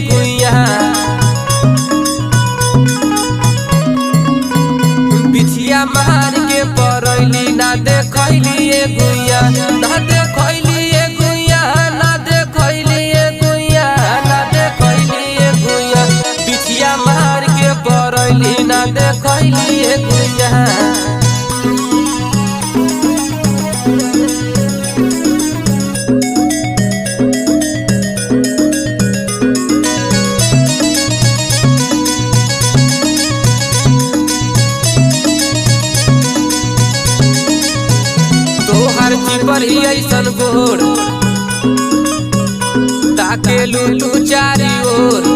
गुइया बिछिया मार के परैली ना देखैली गुइया ना देखैली गुइया ना देखैली गुइया ना देखैली गुइया बिछिया मार के परैली ना देखैली गुइया। तोहर चिपर ही ऐसन गोर ताके लू तू चारी ओर